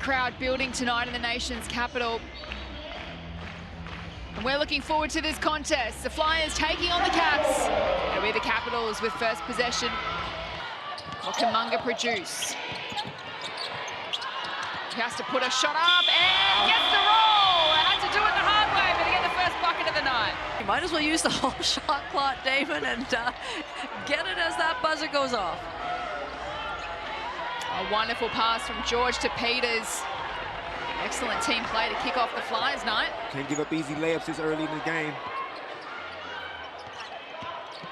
crowd building tonight in the nation's capital. And we're looking forward to this contest. The Flyers taking on the Caps. It'll be the Capitals with first possession. What can Munga produce? He has to put a shot up and gets the roll. Had to do it the hard way, but to get the first bucket of the night. You might as well use the whole shot clock, Damon, and get it as that buzzer goes off. A wonderful pass from George to Peters. Excellent team play to kick off the Flyers night. Can't give up easy layups this early in the game.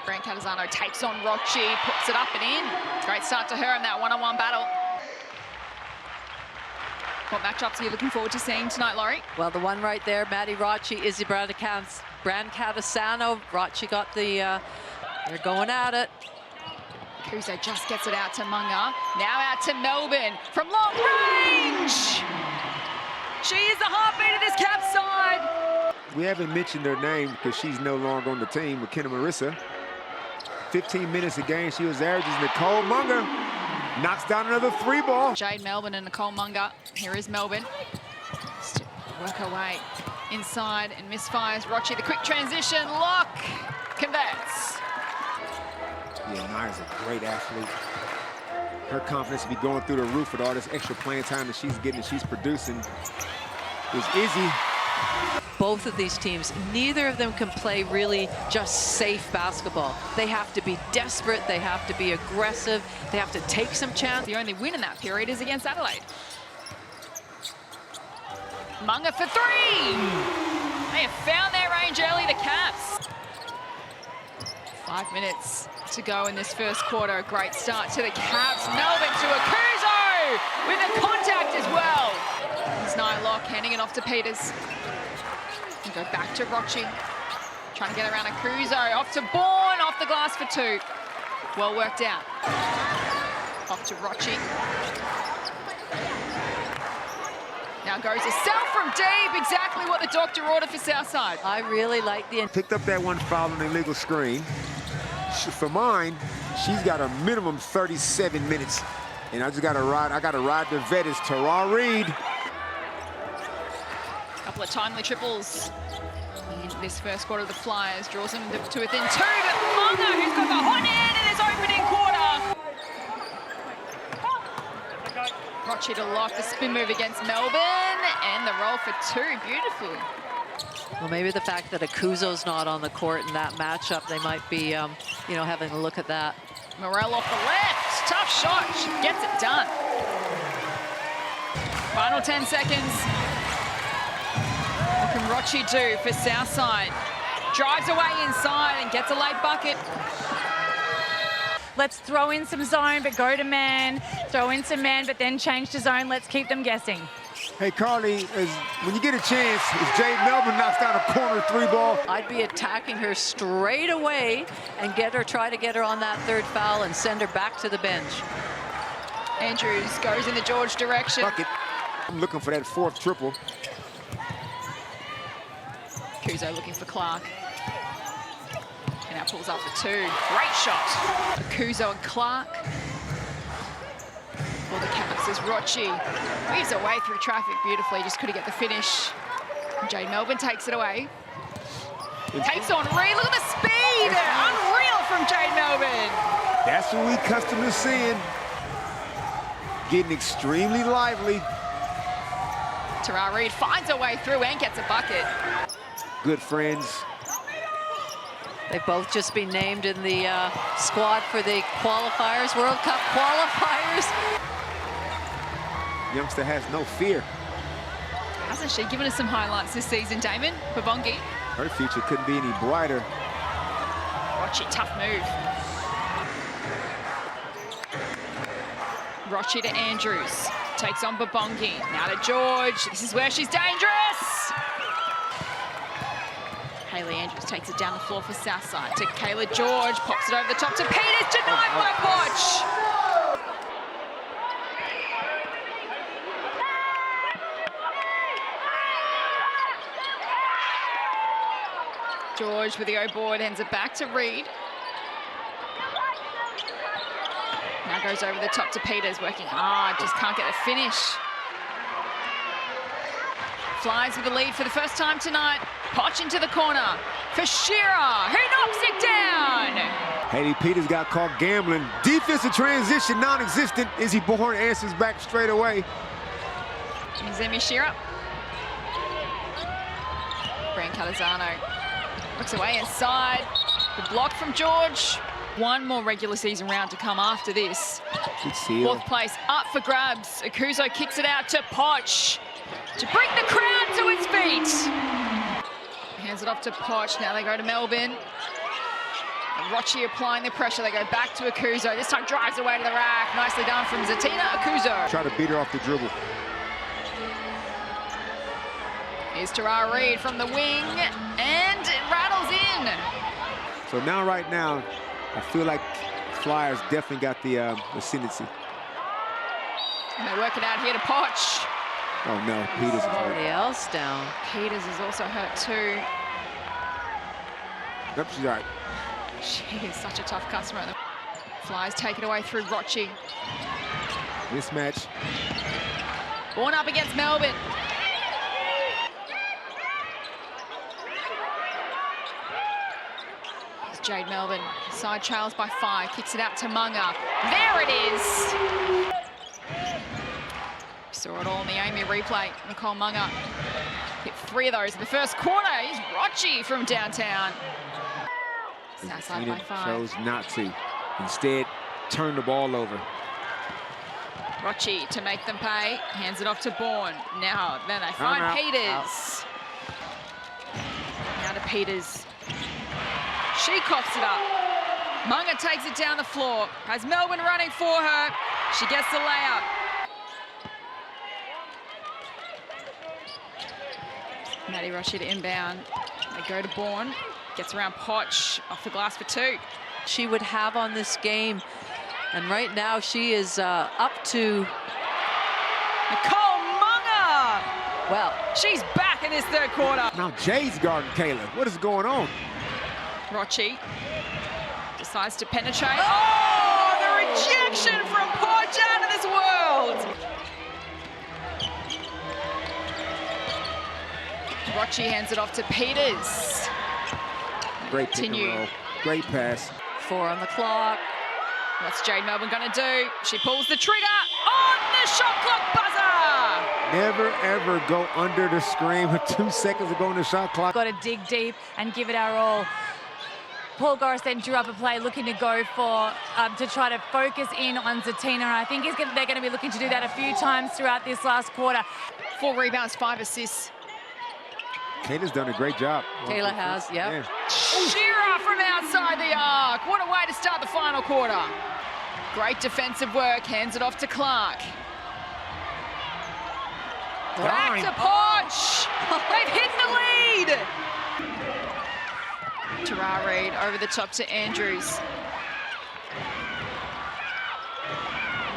Brent Catazano takes on Rocci, puts it up and in. Great start to her in that one-on-one battle. What matchups are you looking forward to seeing tonight, Laurie? Well, the one right there, Maddie Rocci, Izzy Brancatasano. Rocci got the, they're going at it. Kuzo just gets it out to Munga. Now out to Melbourne from long range. She is the heartbeat of this Cap side. We haven't mentioned her name because she's no longer on the team, McKenna Marissa. 15 minutes a game she was averaging. Nicole Munga knocks down another 3-ball. Jade Melbourne and Nicole Munga. Here is Melbourne. Just work her way inside and misfires. Rocci, the quick transition, lock, converts. Yeah, Naya's a great athlete. Her confidence will be going through the roof with all this extra playing time that she's getting and she's producing. Is Izzy. Both of these teams, neither of them can play really just safe basketball. They have to be desperate, they have to be aggressive, they have to take some chance. The only win in that period is against Adelaide. Munga for three! They have found their range early, the Caps. 5 minutes to go in this first quarter. A great start to the Caps. Melbourne to Akuzo with a contact as well. It's Nylock handing it off to Peters. And go back to Rocci. Trying to get around Akuzo. Off to Bourne, off the glass for two. Well worked out. Off to Rocci. Now goes a cell from deep, exactly what the doctor ordered for Southside. I really like the... Picked up that one foul on the illegal screen. For mine, she's got a minimum 37 minutes. And I got to ride the vet is Tara Reid. Couple of timely triples in this first quarter of the Flyers. Draws them to within two, but Munga, who's got the hot hand in his opening quarter. Rocci to lock the spin move against Melbourne, and the roll for two, beautifully. Well, maybe the fact that Akuzo's not on the court in that matchup, they might be, you know, having a look at that. Morel off the left, tough shot, she gets it done. Final 10 seconds. What can Rocci do for Southside? Drives away inside and gets a late bucket. Let's throw in some zone, but go to man. Throw in some man, but then change to zone. Let's keep them guessing. Hey, Carly, when you get a chance, if Jade Melbourne knocks down a corner 3-ball. I'd be attacking her straight away and try to get her on that third foul and send her back to the bench. Andrews goes in the George direction. Bucket. I'm looking for that fourth triple. Kuzo looking for Clark. And now pulls up for two. Great shot. Kuzo and Clark. For the Caps as Rocci weaves her way through traffic beautifully. Just couldn't get the finish. Jade Melbourne takes it away. Takes on Reid. Look at the speed. Unreal from Jade Melbourne. That's what we accustomed to seeing. Getting extremely lively. Tara Reid finds her way through and gets a bucket. Good friends. They've both just been named in the squad for the qualifiers, World Cup qualifiers. Youngster has no fear. Hasn't she given us some highlights this season, Damon? Babongi. Her future couldn't be any brighter. Rocci, tough move. Rocci to Andrews. Takes on Babongi. Now to George. This is where she's dangerous. Hayley Andrews takes it down the floor for Southside. To Kayla George. Pops it over the top to Peters. Denied by Poch. George with the O board, ends it back to Reid. Now goes over the top to Peters, working hard, just can't get a finish. Flies with the lead for the first time tonight. Poch into the corner for Shearer, who knocks it down. Haley Peters got caught gambling. Defensive transition non-existent. Izzy Bourne answers back straight away. Zemi Shearer. Brand Catazano looks away inside. The block from George. One more regular season round to come after this. Good seal. Fourth place up for grabs. Akuzo kicks it out to Poch to bring the crowd to its feet. Hands it off to Poch. Now they go to Melbourne. And Rochi applying the pressure. They go back to Akuzo. This time drives away to the rack. Nicely done from Zatina Akuzo. Try to beat her off the dribble. Here's Tara Reid from the wing, and it rattles in. So now, right now, I feel like Flyers definitely got the ascendancy. And they work it out here to Poch. Oh no, Peters is hurt. Somebody else down. Peters is also hurt too. Nope, she's all right. She is such a tough customer. Flyers take it away through Rochi. Mismatch. Born up against Melbourne. Here's Jade Melbourne. Side trails by 5. Kicks it out to Munga. There it is. Saw it all in the Amy replay. Nicole Munga hit 3 of those in the first quarter. Here's Rochi from downtown. Southside by 5. Chose not to. Instead, turn the ball over. Rochi to make them pay. Hands it off to Bourne. Now, then they find out. Peters. Now to Peters. She coughs it up. Munga takes it down the floor. Has Melbourne running for her. She gets the layup. Maddie Rochi to inbound. They go to Bourne. Gets around Poch. Off the glass for 2. She would have on this game. And right now she is up to... Nicole Munga! Well, She's back in this third quarter. Now Jade's guarding Kayla. What is going on? Rochi decides to penetrate. Oh, the rejection from Poch out of this world. Rochi hands it off to Peters. Great pick and roll. Great pass. 4 on the clock. What's Jade Melbourne gonna do? She pulls the trigger on the shot clock buzzer. Never, ever go under the screen with 2 seconds to go on the shot clock. Got to dig deep and give it our all. Paul Goris then drew up a play looking to go for, to try to focus in on Zatina. And I think they're going to be looking to do that a few times throughout this last quarter. 4 rebounds, 5 assists. Kayla's done a great job. Kayla has, yep. Yeah. Shearer from outside the arc. What a way to start the final quarter. Great defensive work. Hands it off to Clark. Back to Poch. They've hit the lead. Tara Reid over the top to Andrews.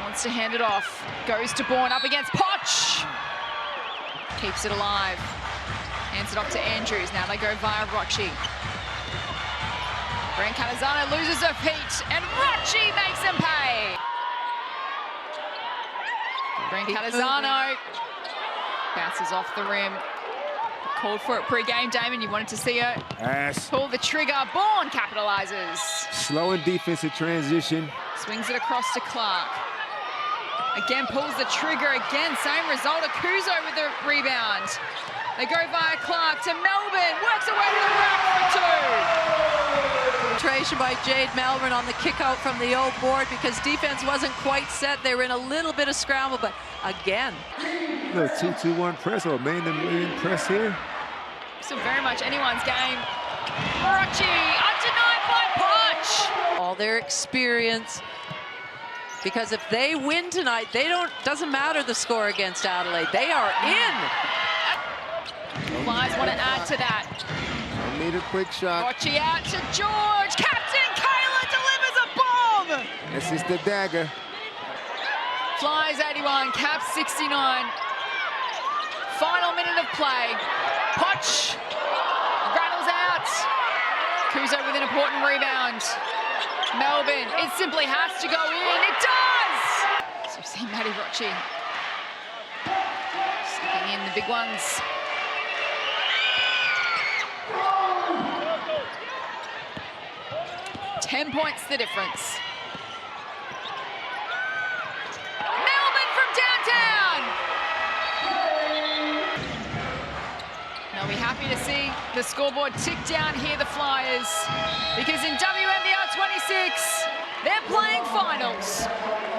Wants to hand it off. Goes to Bourne up against Poch. Keeps it alive. Hands it off to Andrews. Now they go via Rochi. Brand Catazano loses her feet, and Rochi makes them pay. Brand Catazano bounces off the rim. Called for it pre-game, Damon. You wanted to see her Pass. pull the trigger. Bourne capitalizes. Slow and defensive transition. Swings it across to Clark. Again, pulls the trigger again. Same result. Akuzo with the rebound. They go via Clark to Melbourne. Works away to the rack for 2. Penetration by Jade Melbourne on the kick out from the old board because defense wasn't quite set. They were in a little bit of scramble, but again. A little 2-2-1 press or a man-to-man press here. Still very much anyone's game. Rochi undenied by Poch. All their experience. Because if they win tonight, doesn't matter the score against Adelaide. They are in. Flyers want to add to that. I need a quick shot. Rochi out to George. Captain Kayla delivers a bomb. This is the dagger. Flyers 81, Caps 69. Final minute of play. Poch rattles out. Kuzo with an important rebound. Melbourne, it simply has to go in. It does! So you see Maddie Rochi sucking in the big ones. 10 points the difference. Melbourne from downtown. They'll be happy to see the scoreboard tick down here, the Flyers, because in WNBL 26, they're playing finals.